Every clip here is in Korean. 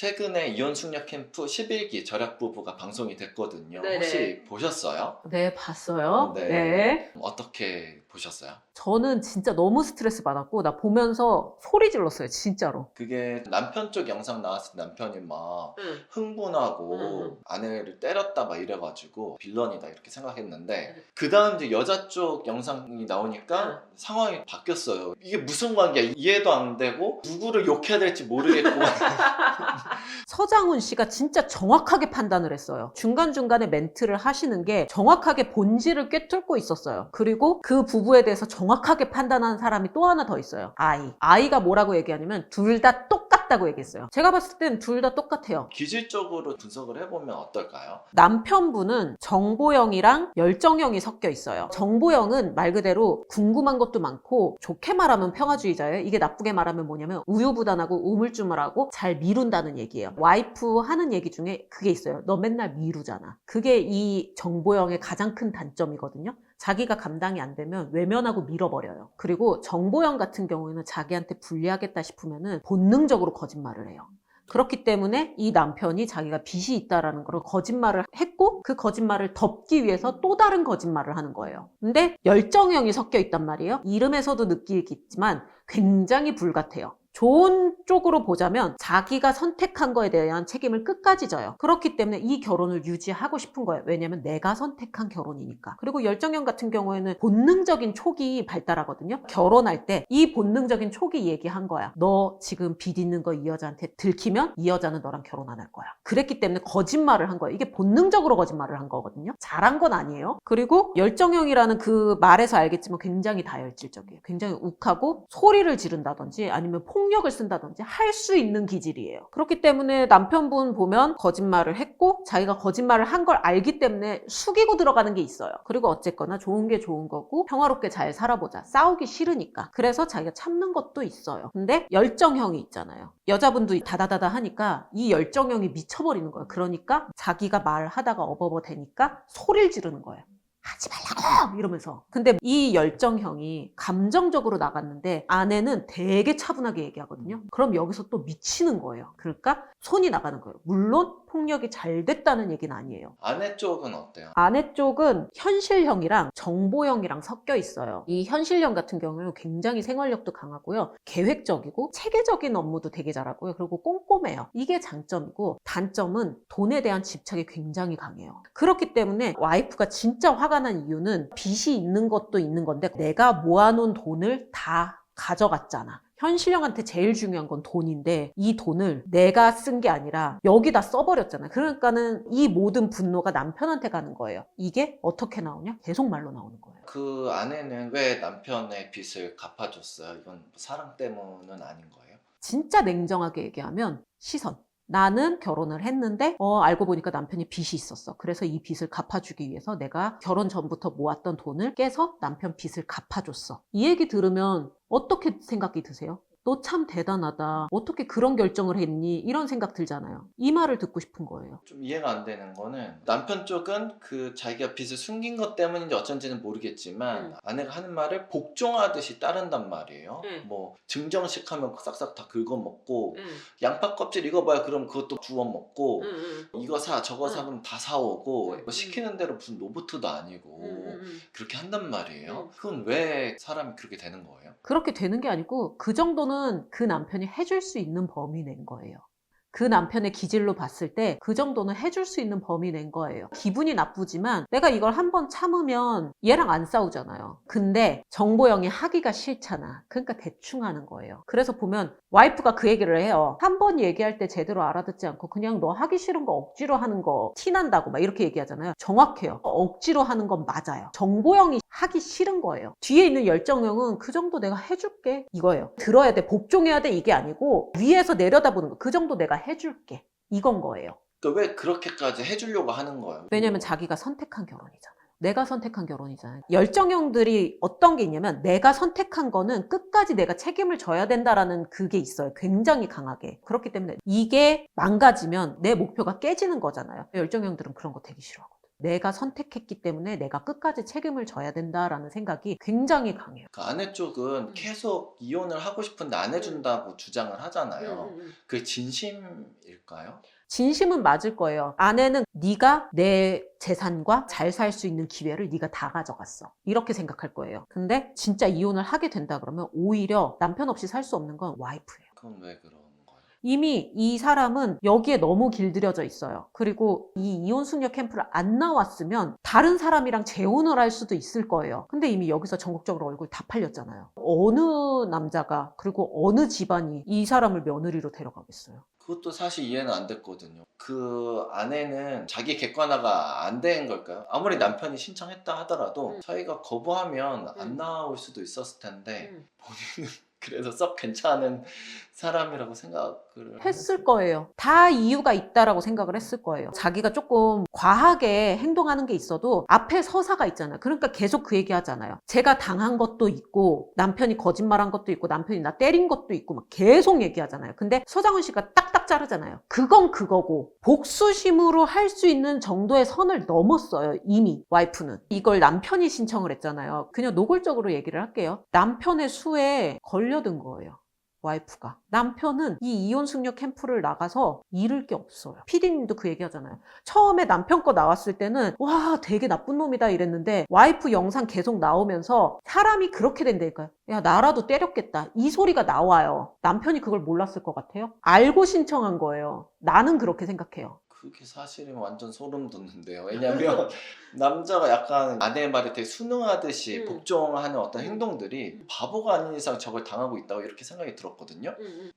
최근에 이혼 숙녀 캠프 11기 절약 부부가 방송이 됐거든요. 네네. 혹시 보셨어요? 네, 봤어요. 네. 네. 어떻게 보셨어요? 저는 진짜 너무 스트레스 받았고, 나 보면서 소리 질렀어요, 진짜로. 그게 남편 쪽 영상 나왔을 때 남편이 막 응. 흥분하고 응. 아내를 때렸다 막 이래가지고 빌런이다 이렇게 생각했는데 응. 그 다음 이제 여자 쪽 영상이 나오니까 상황이 바뀌었어요. 이게 무슨 관계야? 이해도 안 되고 누구를 욕해야 될지 모르겠고 서장훈 씨가 진짜 정확하게 판단을 했어요. 중간중간에 멘트를 하시는 게 정확하게 본질을 꿰뚫고 있었어요. 그리고 그 부부에 대해서 정확하게 판단하는 사람이 또 하나 더 있어요. 아이가 뭐라고 얘기하냐면 둘 다 똑같다고 얘기했어요. 제가 봤을 땐 둘 다 똑같아요. 기질적으로 분석을 해보면 어떨까요? 남편분은 정보형이랑 열정형이 섞여 있어요. 정보형은 말 그대로 궁금한 것도 많고 좋게 말하면 평화주의자예요. 이게 나쁘게 말하면 뭐냐면 우유부단하고 우물쭈물하고 잘 미룬다는 얘기예요. 와이프 하는 얘기 중에 그게 있어요. 너 맨날 미루잖아. 그게 이 정보형의 가장 큰 단점이거든요. 자기가 감당이 안 되면 외면하고 밀어버려요. 그리고 정보형 같은 경우에는 자기한테 불리하겠다 싶으면은 본능적으로 거짓말을 해요. 그렇기 때문에 이 남편이 자기가 빚이 있다라는 걸 거짓말을 했고 그 거짓말을 덮기 위해서 또 다른 거짓말을 하는 거예요. 근데 열정형이 섞여 있단 말이에요. 이름에서도 느끼겠지만 굉장히 불같아요. 좋은 쪽으로 보자면 자기가 선택한 거에 대한 책임을 끝까지 져요. 그렇기 때문에 이 결혼을 유지하고 싶은 거예요. 왜냐면 내가 선택한 결혼이니까. 그리고 열정형 같은 경우에는 본능적인 촉이 발달하거든요. 결혼할 때 이 본능적인 촉이 얘기한 거야. 너 지금 빚 있는 거 이 여자한테 들키면 이 여자는 너랑 결혼 안 할 거야. 그랬기 때문에 거짓말을 한 거예요. 이게 본능적으로 거짓말을 한 거거든요. 잘한 건 아니에요. 그리고 열정형이라는 그 말에서 알겠지만 굉장히 다혈질적이에요. 굉장히 욱하고 소리를 지른다든지 아니면 폭력을 쓴다든지 할 수 있는 기질이에요. 그렇기 때문에 남편분 보면 거짓말을 했고 자기가 거짓말을 한 걸 알기 때문에 숙이고 들어가는 게 있어요. 그리고 어쨌거나 좋은 게 좋은 거고 평화롭게 잘 살아보자. 싸우기 싫으니까. 그래서 자기가 참는 것도 있어요. 근데 열정형이 있잖아요. 여자분도 다다다다 하니까 이 열정형이 미쳐버리는 거예요. 그러니까 자기가 말하다가 어버버 되니까 소리를 지르는 거예요. 하지 말라고! 이러면서. 근데 이 열정형이 감정적으로 나갔는데 아내는 되게 차분하게 얘기하거든요. 그럼 여기서 또 미치는 거예요. 그러니까 손이 나가는 거예요. 물론 폭력이 잘 됐다는 얘기는 아니에요. 아내 쪽은 어때요? 아내 쪽은 현실형이랑 정보형이랑 섞여 있어요. 이 현실형 같은 경우는 굉장히 생활력도 강하고요. 계획적이고 체계적인 업무도 되게 잘하고요. 그리고 꼼꼼해요. 이게 장점이고 단점은 돈에 대한 집착이 굉장히 강해요. 그렇기 때문에 와이프가 진짜 화가 난 이유는 빚이 있는 것도 있는 건데 내가 모아놓은 돈을 다 가져갔잖아. 현실형한테 제일 중요한 건 돈인데 이 돈을 내가 쓴 게 아니라 여기다 써버렸잖아요. 그러니까는 이 모든 분노가 남편한테 가는 거예요. 이게 어떻게 나오냐? 계속 말로 나오는 거예요. 그 아내는 왜 남편의 빚을 갚아줬어요? 이건 사랑 때문은 아닌 거예요? 진짜 냉정하게 얘기하면 시선. 나는 결혼을 했는데 알고 보니까 남편이 빚이 있었어. 그래서 이 빚을 갚아주기 위해서 내가 결혼 전부터 모았던 돈을 깨서 남편 빚을 갚아줬어. 이 얘기 들으면 어떻게 생각이 드세요? 너 참 대단하다. 어떻게 그런 결정을 했니? 이런 생각 들잖아요. 이 말을 듣고 싶은 거예요. 좀 이해가 안 되는 거는 남편 쪽은 그 자기가 빚을 숨긴 것 때문인지 어쩐지는 모르겠지만 아내가 하는 말을 복종하듯이 따른단 말이에요. 뭐 증정식 하면 싹싹 다 긁어먹고 양파 껍질 익어봐야 그럼 그것도 주워 먹고 이거 사 저거 사 그럼 다 사오고 뭐 시키는 대로 무슨 로봇도 아니고 그렇게 한단 말이에요. 그건 왜 사람이 그렇게 되는 거예요? 그렇게 되는 게 아니고 그 정도는 그 남편이 해줄 수 있는 범위 낸 거예요. 그 남편의 기질로 봤을 때 그 정도는 해줄 수 있는 범위 낸 거예요. 기분이 나쁘지만 내가 이걸 한번 참으면 얘랑 안 싸우잖아요. 근데 정보영이 하기가 싫잖아. 그러니까 대충 하는 거예요. 그래서 보면 와이프가 그 얘기를 해요. 한 번 얘기할 때 제대로 알아듣지 않고 그냥 너 하기 싫은 거 억지로 하는 거 티난다고 막 이렇게 얘기하잖아요. 정확해요. 억지로 하는 건 맞아요. 정보영이 하기 싫은 거예요. 뒤에 있는 열정형은 그 정도 내가 해줄게 이거예요. 들어야 돼. 복종해야 돼 이게 아니고 위에서 내려다보는 거. 그 정도 내가 해줄게 이건 거예요. 그러니까 왜 그렇게까지 해주려고 하는 거예요? 왜냐면 자기가 선택한 결혼이잖아요. 내가 선택한 결혼이잖아요. 열정형들이 어떤 게 있냐면 내가 선택한 거는 끝까지 내가 책임을 져야 된다라는 그게 있어요. 굉장히 강하게. 그렇기 때문에 이게 망가지면 내 목표가 깨지는 거잖아요. 열정형들은 그런 거 되게 싫어하거든. 내가 선택했기 때문에 내가 끝까지 책임을 져야 된다라는 생각이 굉장히 강해요. 그 아내 쪽은 계속 이혼을 하고 싶은데 안 해준다고 주장을 하잖아요. 그게 진심일까요? 진심은 맞을 거예요. 아내는 네가 내 재산과 잘 살 수 있는 기회를 네가 다 가져갔어. 이렇게 생각할 거예요. 근데 진짜 이혼을 하게 된다 그러면 오히려 남편 없이 살 수 없는 건 와이프예요. 그건 왜 그런 거예요? 이미 이 사람은 여기에 너무 길들여져 있어요. 그리고 이 이혼 숙녀 캠프를 안 나왔으면 다른 사람이랑 재혼을 할 수도 있을 거예요. 근데 이미 여기서 전국적으로 얼굴 다 팔렸잖아요. 어느 남자가 그리고 어느 집안이 이 사람을 며느리로 데려가겠어요. 그것도 사실 이해는 안 됐거든요. 그 아내는 자기 객관화가 안 된 걸까요? 아무리 남편이 신청했다 하더라도 자기가 거부하면 안 나올 수도 있었을 텐데 본인은 그래도 썩 괜찮은 사람이라고 생각을 했을 거예요. 다 이유가 있다라고 생각을 했을 거예요. 자기가 조금 과하게 행동하는 게 있어도 앞에 서사가 있잖아요. 그러니까 계속 그 얘기 하잖아요. 제가 당한 것도 있고 남편이 거짓말한 것도 있고 남편이 나 때린 것도 있고 막 계속 얘기하잖아요. 근데 서장훈 씨가 딱딱 자르잖아요. 그건 그거고 복수심으로 할 수 있는 정도의 선을 넘었어요. 이미 와이프는. 이걸 남편이 신청을 했잖아요. 그냥 노골적으로 얘기를 할게요. 남편의 수에 걸려든 거예요. 와이프가. 남편은 이 이혼 숙녀 캠프를 나가서 잃을 게 없어요. PD님도 그 얘기 하잖아요. 처음에 남편 거 나왔을 때는 와 되게 나쁜 놈이다 이랬는데 와이프 영상 계속 나오면서 사람이 그렇게 된다니까요. 야 나라도 때렸겠다. 이 소리가 나와요. 남편이 그걸 몰랐을 것 같아요? 알고 신청한 거예요. 나는 그렇게 생각해요. 그게 사실은 완전 소름 돋는데요. 왜냐면 남자가 약간 아내의 말에 되게 순응하듯이 복종하는 어떤 행동들이 바보가 아닌 이상 저걸 당하고 있다고 이렇게 생각이 들었거든요.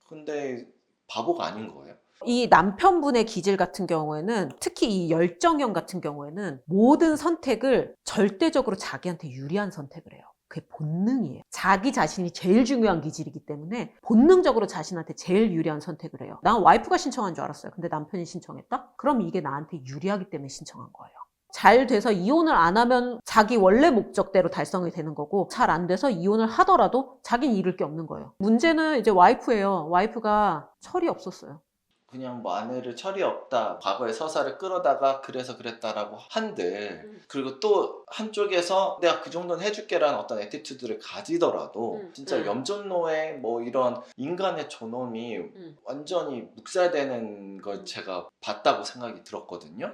근데 바보가 아닌 거예요. 이 남편분의 기질 같은 경우에는 특히 이 열정형 같은 경우에는 모든 선택을 절대적으로 자기한테 유리한 선택을 해요. 그게 본능이에요. 자기 자신이 제일 중요한 기질이기 때문에 본능적으로 자신한테 제일 유리한 선택을 해요. 난 와이프가 신청한 줄 알았어요. 근데 남편이 신청했다? 그럼 이게 나한테 유리하기 때문에 신청한 거예요. 잘 돼서 이혼을 안 하면 자기 원래 목적대로 달성이 되는 거고 잘 안 돼서 이혼을 하더라도 자기는 잃을 게 없는 거예요. 문제는 이제 와이프예요. 와이프가 철이 없었어요. 그냥 뭐 아내를 철이 없다, 과거의 서사를 끌어다가 그래서 그랬다라고 한들 그리고 또 한쪽에서 내가 그 정도는 해줄게라는 어떤 애티튜드를 가지더라도 진짜 염전노예 뭐 이런 인간의 존엄이 완전히 묵살되는 걸 제가 봤다고 생각이 들었거든요.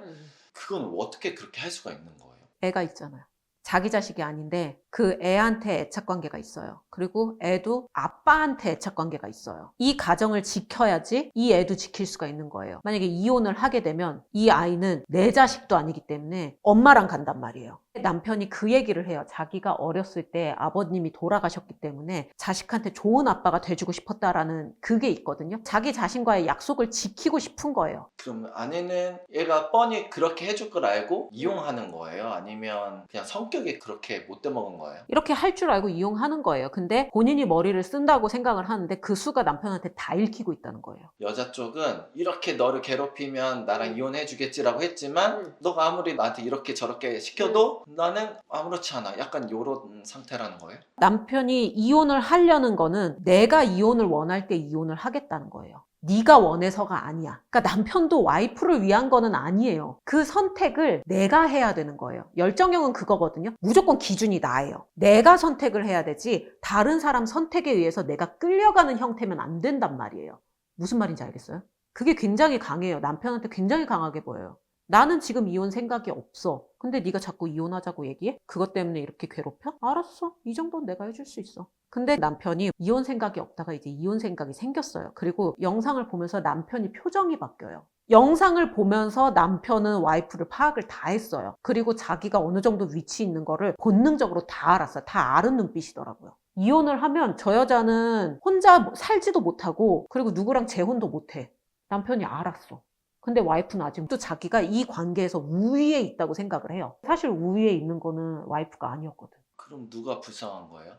그건 어떻게 그렇게 할 수가 있는 거예요? 애가 있잖아요. 자기 자식이 아닌데 그 애한테 애착관계가 있어요. 그리고 애도 아빠한테 애착관계가 있어요. 이 가정을 지켜야지 이 애도 지킬 수가 있는 거예요. 만약에 이혼을 하게 되면 이 아이는 내 자식도 아니기 때문에 엄마랑 간단 말이에요. 남편이 그 얘기를 해요. 자기가 어렸을 때 아버님이 돌아가셨기 때문에 자식한테 좋은 아빠가 돼주고 싶었다라는 그게 있거든요. 자기 자신과의 약속을 지키고 싶은 거예요. 그럼 아내는 얘가 뻔히 그렇게 해줄 걸 알고 이용하는 거예요? 아니면 그냥 성격이 그렇게 못돼 먹은 거예요? 이렇게 할 줄 알고 이용하는 거예요. 근데 본인이 머리를 쓴다고 생각을 하는데 그 수가 남편한테 다 읽히고 있다는 거예요. 여자 쪽은 이렇게 너를 괴롭히면 나랑 이혼해주겠지라고 했지만 너가 아무리 나한테 이렇게 저렇게 시켜도 나는 아무렇지 않아. 약간 이런 상태라는 거예요? 남편이 이혼을 하려는 거는 내가 이혼을 원할 때 이혼을 하겠다는 거예요. 네가 원해서가 아니야. 그러니까 남편도 와이프를 위한 거는 아니에요. 그 선택을 내가 해야 되는 거예요. 열정형은 그거거든요. 무조건 기준이 나예요. 내가 선택을 해야 되지 다른 사람 선택에 의해서 내가 끌려가는 형태면 안 된단 말이에요. 무슨 말인지 알겠어요? 그게 굉장히 강해요. 남편한테 굉장히 강하게 보여요. 나는 지금 이혼 생각이 없어. 근데 네가 자꾸 이혼하자고 얘기해? 그것 때문에 이렇게 괴롭혀? 알았어. 이 정도는 내가 해줄 수 있어. 근데 남편이 이혼 생각이 없다가 이제 이혼 생각이 생겼어요. 그리고 영상을 보면서 남편이 표정이 바뀌어요. 영상을 보면서 남편은 와이프를 파악을 다 했어요. 그리고 자기가 어느 정도 위치 있는 거를 본능적으로 다 알았어요. 다 아는 눈빛이더라고요. 이혼을 하면 저 여자는 혼자 살지도 못하고 그리고 누구랑 재혼도 못해. 남편이 알았어. 근데 와이프는 아직도 자기가 이 관계에서 우위에 있다고 생각을 해요. 사실 우위에 있는 거는 와이프가 아니었거든. 그럼 누가 불쌍한 거예요?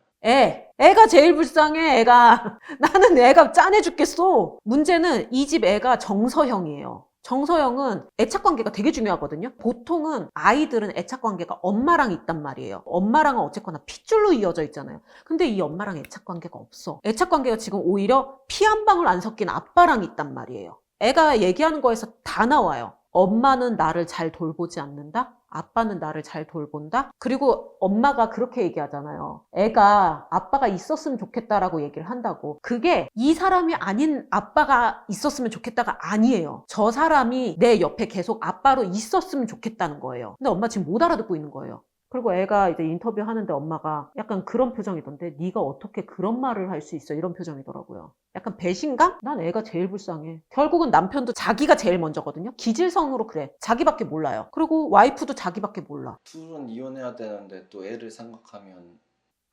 애가 제일 불쌍해, 애가. 나는 애가 짠해 죽겠어. 문제는 이 집 애가 정서형이에요. 정서형은 애착관계가 되게 중요하거든요. 보통은 아이들은 애착관계가 엄마랑 있단 말이에요. 엄마랑은 어쨌거나 핏줄로 이어져 있잖아요. 근데 이 엄마랑 애착관계가 없어. 애착관계가 지금 오히려 피 한 방울 안 섞인 아빠랑 있단 말이에요. 애가 얘기하는 거에서 다 나와요. 엄마는 나를 잘 돌보지 않는다? 아빠는 나를 잘 돌본다? 그리고 엄마가 그렇게 얘기하잖아요. 애가 아빠가 있었으면 좋겠다라고 얘기를 한다고. 그게 이 사람이 아닌 아빠가 있었으면 좋겠다가 아니에요. 저 사람이 내 옆에 계속 아빠로 있었으면 좋겠다는 거예요. 근데 엄마 지금 못 알아듣고 있는 거예요. 그리고 애가 이제 인터뷰 하는데 엄마가 약간 그런 표정이던데 네가 어떻게 그런 말을 할 수 있어? 이런 표정이더라고요. 약간 배신감? 난 애가 제일 불쌍해. 결국은 남편도 자기가 제일 먼저거든요. 기질성으로 그래. 자기밖에 몰라요. 그리고 와이프도 자기밖에 몰라. 둘은 이혼해야 되는데 또 애를 생각하면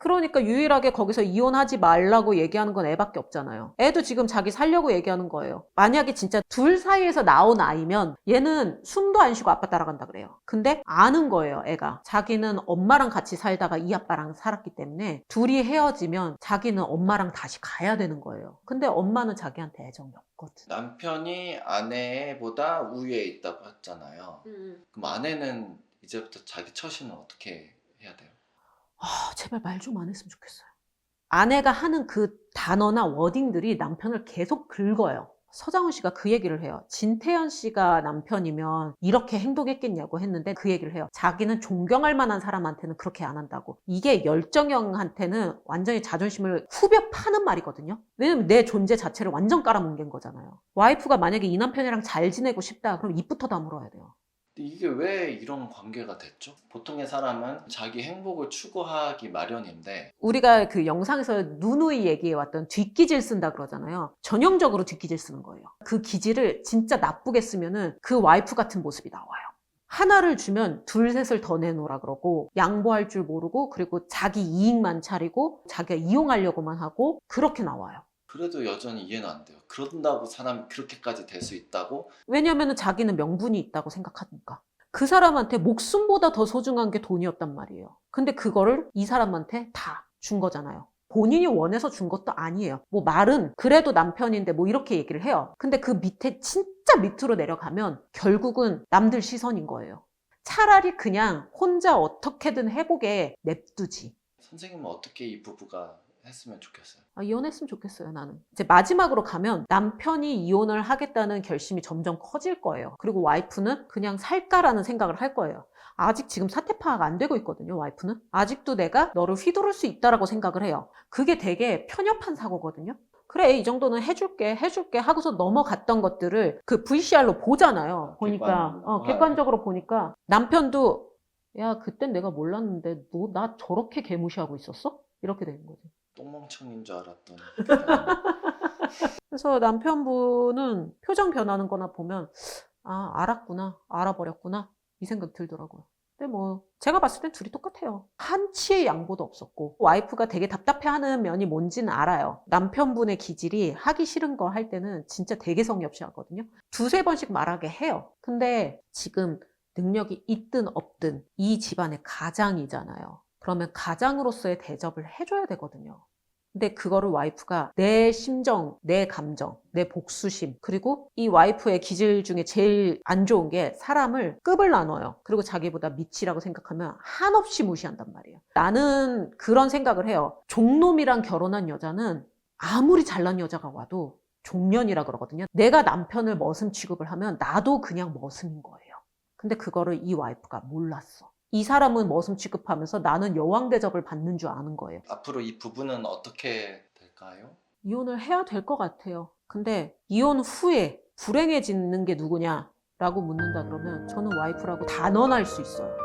그러니까 유일하게 거기서 이혼하지 말라고 얘기하는 건 애밖에 없잖아요. 애도 지금 자기 살려고 얘기하는 거예요. 만약에 진짜 둘 사이에서 나온 아이면 얘는 숨도 안 쉬고 아빠 따라간다 그래요. 근데 아는 거예요, 애가. 자기는 엄마랑 같이 살다가 이 아빠랑 살았기 때문에 둘이 헤어지면 자기는 엄마랑 다시 가야 되는 거예요. 근데 엄마는 자기한테 애정이 없거든. 남편이 아내보다 우위에 있다고 했잖아요. 그럼 아내는 이제부터 자기 처신은 어떻게 해야 돼요? 제발 말 좀 안 했으면 좋겠어요. 아내가 하는 그 단어나 워딩들이 남편을 계속 긁어요. 서장훈 씨가 그 얘기를 해요. 진태현 씨가 남편이면 이렇게 행동했겠냐고 했는데 그 얘기를 해요. 자기는 존경할 만한 사람한테는 그렇게 안 한다고. 이게 열정형한테는 완전히 자존심을 후벼 파는 말이거든요. 왜냐면 내 존재 자체를 완전 깔아뭉갠 거잖아요. 와이프가 만약에 이 남편이랑 잘 지내고 싶다 그럼 입부터 다물어야 돼요. 근데 이게 왜 이런 관계가 됐죠? 보통의 사람은 자기 행복을 추구하기 마련인데 우리가 그 영상에서 누누이 얘기해왔던 뒷기질 쓴다 그러잖아요. 전형적으로 뒷기질 쓰는 거예요. 그 기질을 진짜 나쁘게 쓰면은 그 와이프 같은 모습이 나와요. 하나를 주면 둘 셋을 더 내놓으라 그러고 양보할 줄 모르고 그리고 자기 이익만 차리고 자기가 이용하려고만 하고 그렇게 나와요. 그래도 여전히 이해는 안 돼요. 그런다고 사람이 그렇게까지 될 수 있다고? 왜냐하면 자기는 명분이 있다고 생각하니까. 그 사람한테 목숨보다 더 소중한 게 돈이었단 말이에요. 근데 그거를 이 사람한테 다 준 거잖아요. 본인이 원해서 준 것도 아니에요. 뭐 말은 그래도 남편인데 뭐 이렇게 얘기를 해요. 근데 그 밑에 진짜 밑으로 내려가면 결국은 남들 시선인 거예요. 차라리 그냥 혼자 어떻게든 해보게 냅두지. 선생님은 어떻게 이 부부가 했으면 좋겠어요? 이혼했으면 좋겠어요, 나는. 이제 마지막으로 가면 남편이 이혼을 하겠다는 결심이 점점 커질 거예요. 그리고 와이프는 그냥 살까라는 생각을 할 거예요. 아직 지금 사태 파악 안 되고 있거든요, 와이프는. 아직도 내가 너를 휘두를 수 있다라고 생각을 해요. 그게 되게 편협한 사고거든요. 그래, 이 정도는 해줄게 하고서 넘어갔던 것들을 그 VCR로 보잖아요. 보니까, 객관적으로 보니까 남편도 야, 그땐 내가 몰랐는데 너 나 저렇게 개무시하고 있었어? 이렇게 되는 거지. 똥멍청인 줄 알았더니 그래서 남편분은 표정 변하는 거나 보면 알았구나, 알아버렸구나 이 생각 들더라고요. 근데 뭐 제가 봤을 땐 둘이 똑같아요. 한치의 양보도 없었고 와이프가 되게 답답해하는 면이 뭔지는 알아요. 남편분의 기질이 하기 싫은 거 할 때는 진짜 되게 성의 없이 하거든요. 두세 번씩 말하게 해요. 근데 지금 능력이 있든 없든 이 집안의 가장이잖아요. 그러면 가장으로서의 대접을 해줘야 되거든요. 근데 그거를 와이프가 내 심정, 내 감정, 내 복수심, 그리고 이 와이프의 기질 중에 제일 안 좋은 게 사람을 급을 나눠요. 그리고 자기보다 밑이라고 생각하면 한없이 무시한단 말이에요. 나는 그런 생각을 해요. 종놈이랑 결혼한 여자는 아무리 잘난 여자가 와도 종년이라 그러거든요. 내가 남편을 머슴 취급을 하면 나도 그냥 머슴인 거예요. 근데 그거를 이 와이프가 몰랐어. 이 사람은 머슴 취급하면서 나는 여왕 대접을 받는 줄 아는 거예요. 앞으로 이 부부는 어떻게 될까요? 이혼을 해야 될 것 같아요. 근데 이혼 후에 불행해지는 게 누구냐라고 묻는다 그러면 저는 와이프라고 단언할 수 있어요.